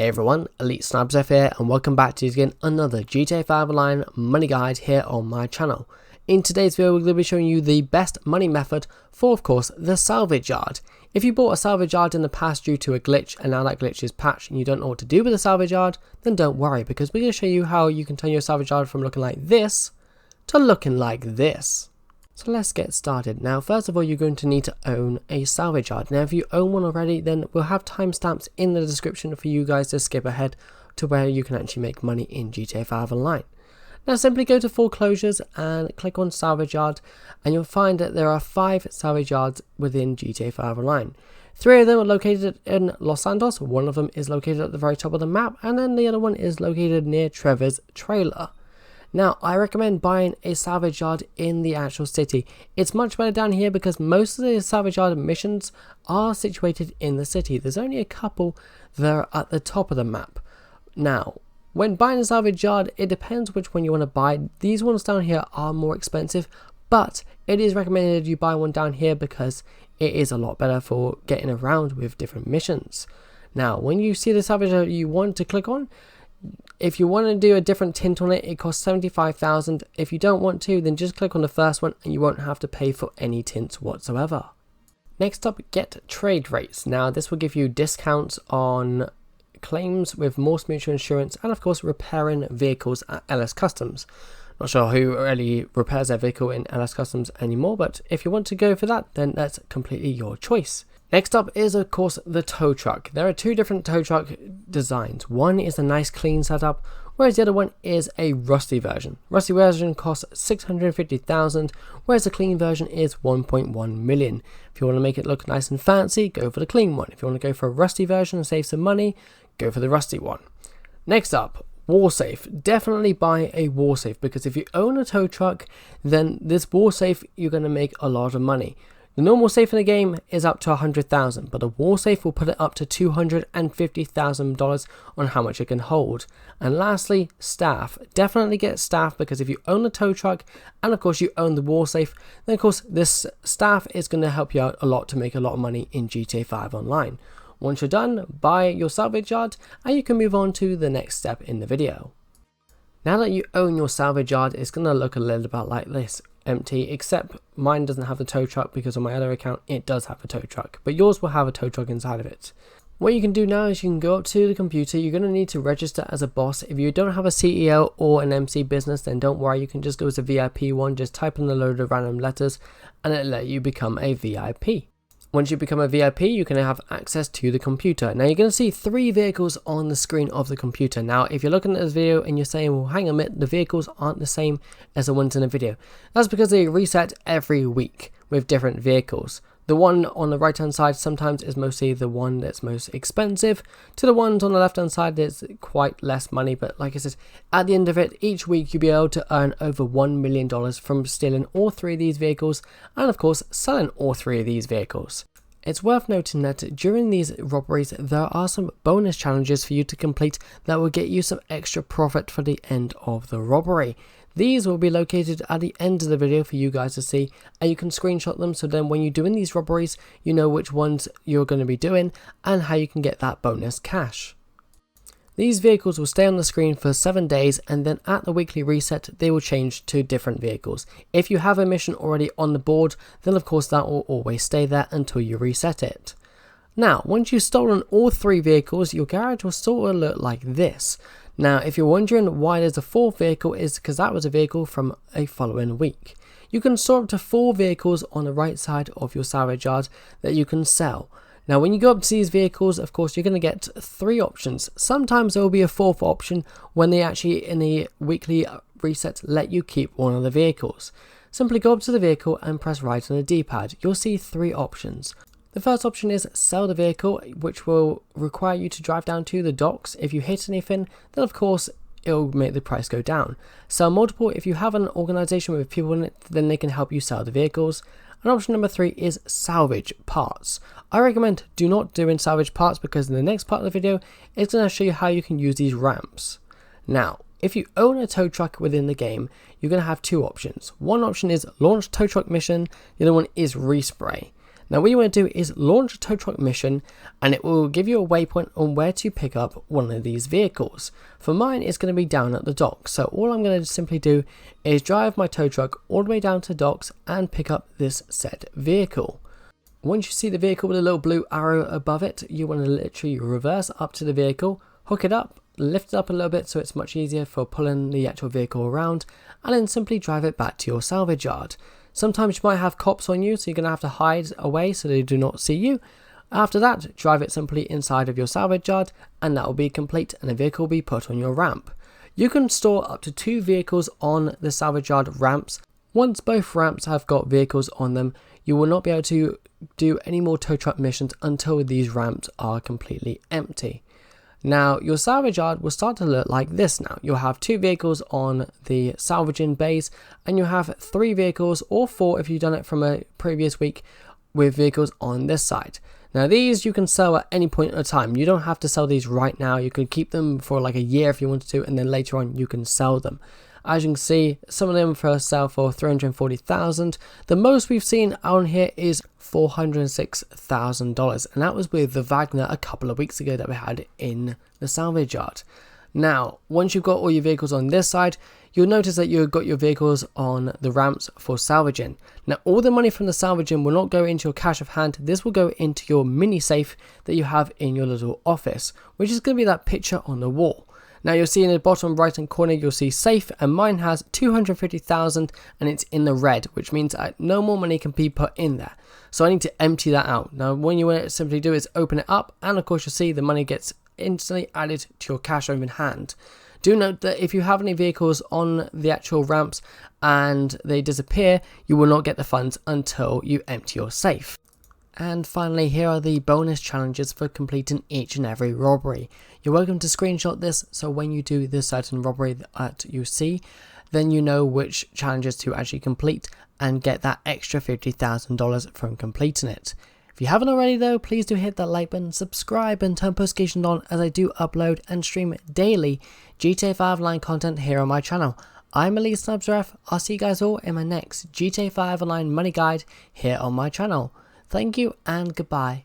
Hey everyone, ElitesnipersRF here and welcome back to again another GTA 5 Online money guide here on my channel. In today's video we're going to be showing you the best money method for of course the salvage yard. If you bought a salvage yard in the past due to a glitch and now that glitch is patched and you don't know what to do with the salvage yard, then don't worry because we're going to show you how you can turn your salvage yard from looking like this to looking like this. So let's get started. Now first of all you're going to need to own a salvage yard. Now if you own one already then we'll have timestamps in the description for you guys to skip ahead to where you can actually make money in GTA 5 Online. Now simply go to foreclosures and click on salvage yard and you'll find that there are 5 salvage yards within GTA 5 Online. 3 of them are located in Los Santos, one of them is located at the very top of the map and then the other one is located near Trevor's trailer. Now, I recommend buying a salvage yard in the actual city. It's much better down here because most of the salvage yard missions are situated in the city. There's only a couple that are at the top of the map. Now, when buying a salvage yard, it depends which one you want to buy. These ones down here are more expensive, but it is recommended you buy one down here because it is a lot better for getting around with different missions. Now, when you see the salvage yard you want to click on, if you want to do a different tint on it, it costs 75,000. If you don't want to, then just click on the first one and you won't have to pay for any tints whatsoever. Next up, get trade rates. Now this will give you discounts on claims with Morse Mutual Insurance and of course repairing vehicles at LS Customs. Not sure who really repairs their vehicle in LS Customs anymore, but if you want to go for that, then that's completely your choice. Next up is of course the tow truck. There are 2 different tow truck designs. One is a nice clean setup, whereas the other one is a rusty version. Rusty version costs 650,000, whereas the clean version is 1.1 million. If you want to make it look nice and fancy, go for the clean one. If you want to go for a rusty version and save some money, go for the rusty one. Next up, war safe. Definitely buy a war safe because if you own a tow truck, then this war safe you're going to make a lot of money. The normal safe in the game is up to 100,000, but a war safe will put it up to $250,000 on how much it can hold. And lastly, staff. Definitely get staff because if you own a tow truck and of course you own the war safe, then of course this staff is going to help you out a lot to make a lot of money in GTA 5 Online. Once you're done, buy your salvage yard and you can move on to the next step in the video. Now that you own your salvage yard, it's going to look a little bit like this. Empty, except mine doesn't have the tow truck because on my other account it does have a tow truck, but yours will have a tow truck inside of it. What you can do now is you can go up to the computer. You're going to need to register as a boss. If you don't have a CEO or an MC business, then don't worry, you can just go to VIP one, just type in a load of random letters and it'll let you become a VIP. Once you become a VIP, you can have access to the computer. Now you're going to see 3 vehicles on the screen of the computer. Now if you're looking at this video and you're saying, well hang on a minute, the vehicles aren't the same as the ones in the video. That's because they reset every week with different vehicles. The one on the right hand side sometimes is mostly the one that's most expensive, to the ones on the left hand side that's quite less money, but like I said, at the end of it, each week you'll be able to earn over $1 million from stealing all 3 of these vehicles and of course selling all 3 of these vehicles. It's worth noting that during these robberies there are some bonus challenges for you to complete that will get you some extra profit for the end of the robbery. These will be located at the end of the video for you guys to see and you can screenshot them so then when you're doing these robberies you know which ones you're going to be doing and how you can get that bonus cash. These vehicles will stay on the screen for 7 days and then at the weekly reset they will change to different vehicles. If you have a mission already on the board then of course that will always stay there until you reset it. Now once you've stolen all 3 vehicles your garage will sort of look like this. Now if you're wondering why there's a 4th vehicle, is because that was a vehicle from a following week. You can store up to 4 vehicles on the right side of your salvage yard that you can sell. Now when you go up to these vehicles, of course you're going to get 3 options. Sometimes there will be a 4th option when they actually in the weekly reset let you keep one of the vehicles. Simply go up to the vehicle and press right on the D-pad. You'll see 3 options. The first option is sell the vehicle, which will require you to drive down to the docks. If you hit anything, then of course it'll make the price go down. Sell multiple. If you have an organization with people in it, then they can help you sell the vehicles. And option number 3 is salvage parts. I recommend do not do in salvage parts because in the next part of the video it's going to show you how you can use these ramps. Now if you own a tow truck within the game, you're going to have 2 options. One option is launch tow truck mission, the other one is respray. Now what you want to do is launch a tow truck mission, and it will give you a waypoint on where to pick up one of these vehicles. For mine, it's going to be down at the docks. So all I'm going to simply do is drive my tow truck all the way down to docks and pick up this said vehicle. Once you see the vehicle with a little blue arrow above it, you want to literally reverse up to the vehicle, hook it up, lift it up a little bit so it's much easier for pulling the actual vehicle around, and then simply drive it back to your salvage yard. Sometimes you might have cops on you, so you're going to have to hide away so they do not see you. After that, drive it simply inside of your salvage yard, and that will be complete, and the vehicle will be put on your ramp. You can store up to 2 vehicles on the salvage yard ramps. Once both ramps have got vehicles on them, you will not be able to do any more tow truck missions until these ramps are completely empty. Now, your salvage yard will start to look like this now. You'll have 2 vehicles on the salvaging bays, and you'll have 3 vehicles, or 4 if you've done it from a previous week, with vehicles on this side. Now, these you can sell at any point in a time. You don't have to sell these right now. You can keep them for like a year if you wanted to, and then later on you can sell them. As you can see, some of them for sale for $340,000. The most we've seen on here is $406,000, and that was with the Wagner a couple of weeks ago that we had in the salvage yard. Now, once you've got all your vehicles on this side, you'll notice that you've got your vehicles on the ramps for salvaging. Now, all the money from the salvaging will not go into your cash of hand. This will go into your mini safe that you have in your little office, which is going to be that picture on the wall. Now you'll see in the bottom right hand corner, you'll see safe, and mine has 250,000 and it's in the red, which means no more money can be put in there. So I need to empty that out. Now what you want to simply do is open it up, and of course you'll see the money gets instantly added to your cash over in hand. Do note that if you have any vehicles on the actual ramps and they disappear, you will not get the funds until you empty your safe. And finally, here are the bonus challenges for completing each and every robbery. You're welcome to screenshot this, so when you do this certain robbery that you see, then you know which challenges to actually complete and get that extra $50,000 from completing it. If you haven't already though, please do hit that like button, subscribe, and turn notifications on, as I do upload and stream daily GTA 5 Online content here on my channel. I'm ElitesnipersRF. I'll see you guys all in my next GTA 5 Online money guide here on my channel. Thank you and goodbye.